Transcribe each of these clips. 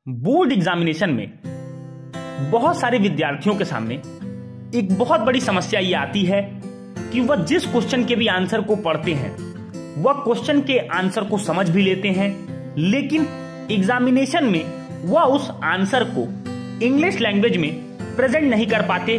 Board examination में बहुत सारे विद्यार्थियों के सामने एक बहुत बड़ी समस्या ये आती है कि वह जिस क्वेश्चन के भी आंसर को पढ़ते हैं वह क्वेश्चन के आंसर को समझ भी लेते हैं, लेकिन एग्जामिनेशन में वह उस आंसर को इंग्लिश लैंग्वेज में प्रेजेंट नहीं कर पाते।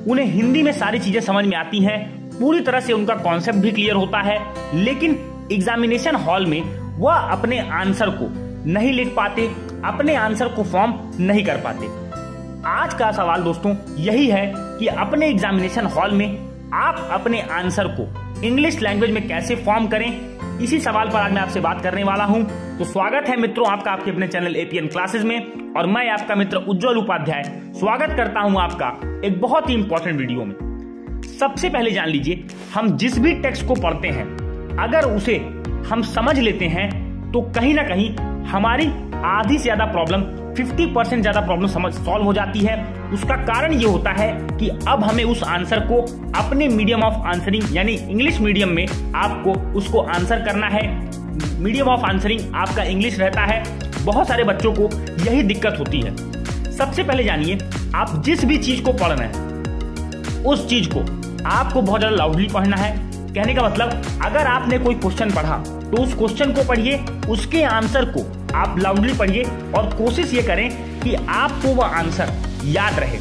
उन्हें हिंदी में सारी चीजें समझ में आती हैं, पूरी तरह से उनका कॉन्सेप्ट भी क्लियर होता है, लेकिन एग्जामिनेशन हॉल में वह अपने आंसर को नहीं लिख पाते, अपने आंसर को फॉर्म नहीं कर पाते। आज का सवाल दोस्तों यही है कि अपने एग्जामिनेशन हॉल में आप अपने आंसर को इंग्लिश लैंग्वेज में कैसे फॉर्म करें। इसी सवाल पर आज मैं आपसे बात करने वाला हूं। तो स्वागत है मित्रों आपका आपके अपने चैनल एपीएन क्लासेस में, और मैं आपका मित्र उज्जवल उपाध्याय स्वागत करता हूं आपका एक बहुत ही इंपॉर्टेंट वीडियो में। सबसे पहले जान लीजिए, हम जिस भी टेक्स्ट को पढ़ते हैं अगर उसे हम समझ लेते हैं तो कहीं ना कहीं हमारी आधी से ज्यादा प्रॉब्लम 50% ज्यादा प्रॉब्लम सॉल्व हो जाती है। उसका कारण ये होता है कि अब हमें उस आंसर को अपने मीडियम ऑफ आंसरिंग यानी इंग्लिश मीडियम में आपको उसको आंसर करना है। मीडियम ऑफ आंसरिंग आपका इंग्लिश रहता है। बहुत सारे बच्चों को यही दिक्कत होती है। सबसे पहले जानिए, आप जिस भी चीज को पढ़ रहे हैं उस चीज को आपको बहुत ज्यादा लाउडली पढ़ना है। कहने का मतलब, अगर आपने कोई क्वेश्चन पढ़ा तो उस क्वेश्चन को पढ़िए, उसके आंसर को आप लाउडली पढ़िए और कोशिश ये करें कि आपको वह आंसर याद रहे।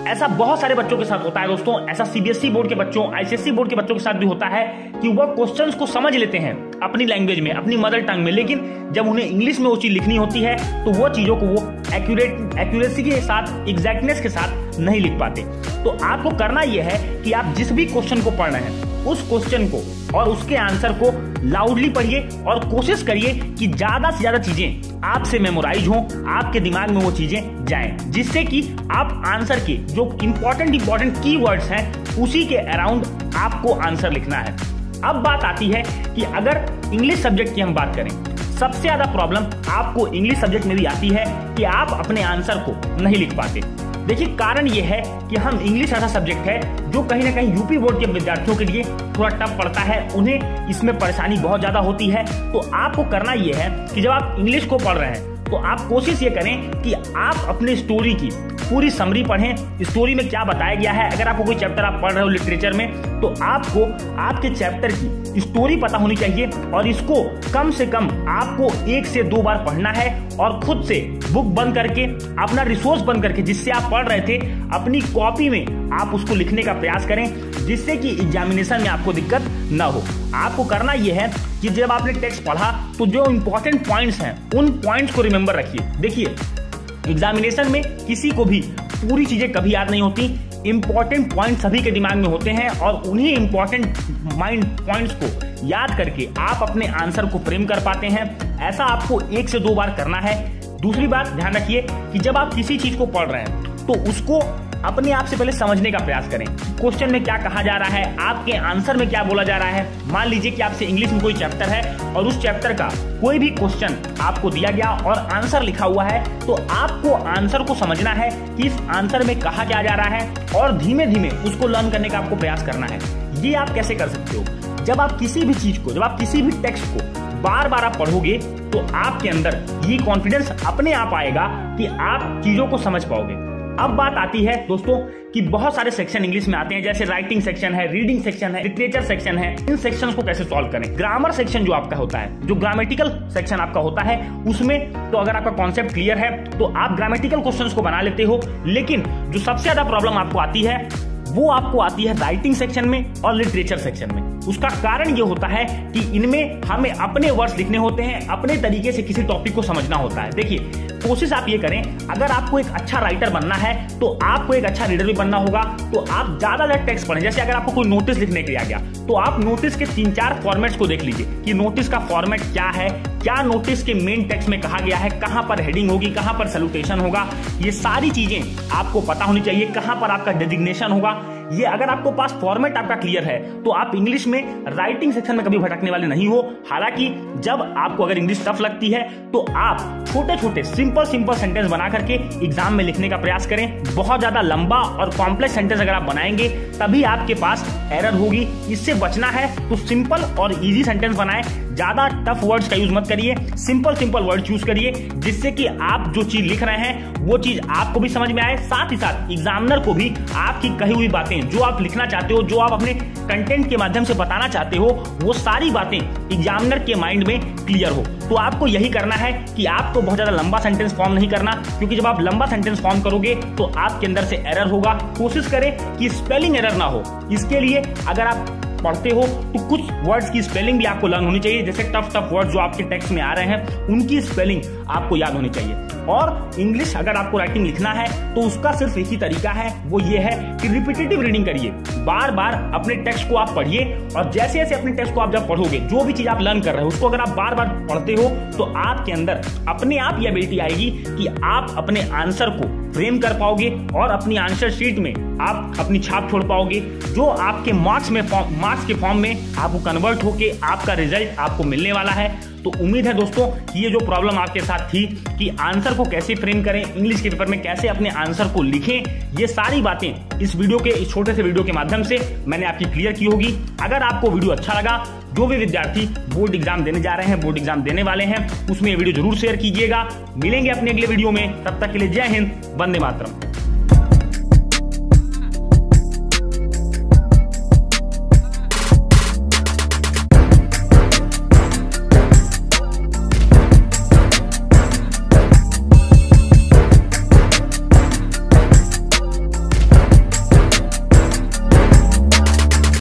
ऐसा बहुत सारे बच्चों के साथ होता है दोस्तों, ऐसा सीबीएसई बोर्ड के बच्चों, आईसीएसई बोर्ड के बच्चों के साथ भी होता है कि वह क्वेश्चंस को समझ लेते हैं अपनी लैंग्वेज में, अपनी मदर टंग में, लेकिन जब उन्हें इंग्लिश में वो चीज लिखनी होती है तो वो चीजों को वो एक्यूरेसी के साथ, एग्जैक्टनेस के साथ नहीं लिख पाते। तो आपको करना यह है कि आप जिस भी क्वेश्चन को पढ़ रहे हैं उस क्वेश्चन को और उसके आंसर को लाउडली पढ़िए और कोशिश करिए कि ज्यादा से ज्यादा चीजें आपसे मेमोराइज हों, आपके दिमाग में वो चीजें जाएं, जिससे कि आप आंसर के जो इंपॉर्टेंट कीवर्ड्स हैं उसी के अराउंड आपको आंसर लिखना है। अब बात आती है कि अगर इंग्लिश सब्जेक्ट की हम बात करें, सबसे ज्यादा प्रॉब्लम आपको इंग्लिश सब्जेक्ट में भी आती है कि आप अपने आंसर को नहीं लिख पाते। देखिए, कारण यह है कि हम इंग्लिश ऐसा सब्जेक्ट है जो कहीं ना कहीं यूपी बोर्ड के विद्यार्थियों के लिए थोड़ा टफ पड़ता है, उन्हें इसमें परेशानी बहुत ज्यादा होती है। तो आपको करना यह है कि जब आप इंग्लिश को पढ़ रहे हैं तो आप कोशिश ये करें कि आप अपने स्टोरी की पूरी समरी पढ़ें। स्टोरी में क्या बताया गया है, अगर आपको कोई चैप्टर आप पढ़ रहे हो लिटरेचर में तो आपको आपके चैप्टर की स्टोरी पता होनी चाहिए, और इसको कम से कम आपको 1 से 2 बार पढ़ना है और खुद से बुक बंद करके, अपना रिसोर्स बंद करके, जिससे आप पढ़ रहे थे अपनी कॉपी में आप उसको लिखने का प्रयास करें, जिससे कि एग्जामिनेशन में आपको दिक्कत ना हो। आपको करना यह है कि जब आपने टेक्स्ट पढ़ा तो जो इंपॉर्टेंट पॉइंट्स हैं उन पॉइंट्स को रिमेंबर रखिए। देखिए, एग्जामिनेशन में किसी को भी पूरी चीजें कभी याद नहीं होती। इंपॉर्टेंट पॉइंट सभी के दिमाग में होते हैं और उन्हीं इंपॉर्टेंट माइंड पॉइंट्स को याद करके आप अपने आंसर को फ्रेम कर पाते हैं। ऐसा आपको 1 से 2 बार करना है। दूसरी बात ध्यान रखिए कि जब आप किसी चीज को पढ़ रहे हैं तो उसको अपने आप से पहले समझने का प्रयास करें। क्वेश्चन में क्या कहा जा रहा है, आपके आंसर में क्या बोला जा रहा है। मान लीजिए कि आपसे इंग्लिश में कोई चैप्टर है और उस चैप्टर का कोई भी क्वेश्चन आपको दिया गया और आंसर लिखा हुआ है, तो आपको आंसर को समझना है कि इस आंसर में कहा क्या जा रहा है और धीमे धीमे उसको लर्न करने का आपको प्रयास करना है। ये आप कैसे कर सकते हो, जब आप किसी भी चीज को, जब आप किसी भी टेक्स्ट को बार बार आप पढ़ोगे तो आपके अंदर ये कॉन्फिडेंस अपने आप आएगा कि आप चीजों को समझ पाओगे। अब बात आती है दोस्तों कि बहुत सारे सेक्शन इंग्लिश में आते हैं, जैसे राइटिंग सेक्शन है, रीडिंग सेक्शन है, लिटरेचर सेक्शन है। इन सेक्शंस को कैसे सॉल्व करें। ग्रामर सेक्शन जो आपका होता है, जो ग्रामेटिकल सेक्शन आपका होता है, उसमें तो अगर आपका कॉन्सेप्ट क्लियर है तो आप ग्रामेटिकल क्वेश्चंस को बना लेते हो, लेकिन जो सबसे ज्यादा प्रॉब्लम आपको आती है वो आपको आती है राइटिंग सेक्शन में और लिटरेचर सेक्शन में। उसका कारण ये होता है कि इनमें हमें अपने वर्ड्स लिखने होते हैं, अपने तरीके से किसी टॉपिक को समझना होता है। देखिए, कोशिश आप ये करें, अगर आपको एक अच्छा राइटर बनना है तो आपको एक अच्छा रीडर भी बनना होगा। तो आप ज्यादा टेक्स्ट पढ़ें। जैसे अगर आपको कोई नोटिस लिखने के लिए आ गया तो आप नोटिस के 3-4 फॉर्मेट्स को देख लीजिए कि नोटिस का फॉर्मेट क्या है, क्या नोटिस के मेन टेक्स्ट में कहा गया है, कहां पर हेडिंग होगी, कहां पर सैल्यूटेशन होगा। ये सारी चीजें आपको पता होनी चाहिए, कहां पर आपका डेजिग्नेशन होगा। ये अगर आपको पास फॉर्मेट आपका क्लियर है तो आप इंग्लिश में राइटिंग सेक्शन में कभी भटकने वाले नहीं हो। हालांकि जब आपको अगर इंग्लिश टफ लगती है तो आप छोटे छोटे सिंपल सेंटेंस बना करके एग्जाम में लिखने का प्रयास करें। बहुत ज्यादा लंबा और कॉम्प्लेक्स सेंटेंस अगर आप बनाएंगे तभी आपके पास एरर होगी। इससे बचना है तो सिंपल और इजी सेंटेंस बनाएं, ज्यादा टफ वर्ड्स का यूज मत करिए, सिंपल वर्ड चूज करिए, जिससे कि आप जो चीज लिख रहे हैं वो चीज आपको भी समझ में आए, साथ ही साथ एग्जामिनर को भी आपकी कही हुई बातें, जो आप लिखना चाहते हो, जो आप अपने कंटेंट के माध्यम से बताना चाहते हो, वो सारी बातें एग्जामिनर के माइंड में क्लियर हो। तो आपको यही करना है कि आपको बहुत ज्यादा लंबा सेंटेंस फॉर्म नहीं करना, क्योंकि जब आप लंबा सेंटेंस फॉर्म करोगे तो आपके अंदर से एरर होगा। कोशिश करें कि स्पेलिंग एरर ना हो। इसके लिए अगर आप पढ़ते हो तो कुछ वर्ड्स की स्पेलिंग भी आपको लर्न होनी चाहिए, जैसे टफ वर्ड्स जो आपके टेक्स्ट में आ रहे हैं उनकी स्पेलिंग आपको याद होनी चाहिए। और इंग्लिश अगर आपको राइटिंग लिखना है तो उसका सिर्फ एक ही तरीका है, वो ये है कि रिपीटेटिव रीडिंग करिए, बार बार अपने टेक्स्ट को आप पढ़िए, और जैसे जैसे अपने टेक्स्ट को आप जब पढ़ोगे, जो भी चीज आप लर्न कर रहे हो उसको अगर आप बार बार पढ़ते हो तो आपके अंदर अपने आप ये एबिलिटी आएगी कि आप अपने आंसर को फ्रेम कर पाओगे और अपनी आंसर शीट में आप अपनी छाप छोड़ पाओगे, जो आपके मार्क्स के फॉर्म में आपको कन्वर्ट होके आपका रिजल्ट आपको मिलने वाला है। तो उम्मीद है दोस्तों कि ये जो प्रॉब्लम आपके साथ थी कि आंसर को कैसे फ्रेम करें, इंग्लिश के पेपर में कैसे अपने आंसर को लिखें, ये सारी बातें इस वीडियो के, इस छोटे से वीडियो के माध्यम से मैंने आपकी क्लियर की होगी। अगर आपको वीडियो अच्छा लगा, जो भी विद्यार्थी बोर्ड एग्जाम देने जा रहे हैं, बोर्ड एग्जाम देने वाले हैं, उसमें ये वीडियो जरूर शेयर कीजिएगा। मिलेंगे अपने अगले वीडियो में, तब तक के लिए जय हिंद, वंदे मातरम।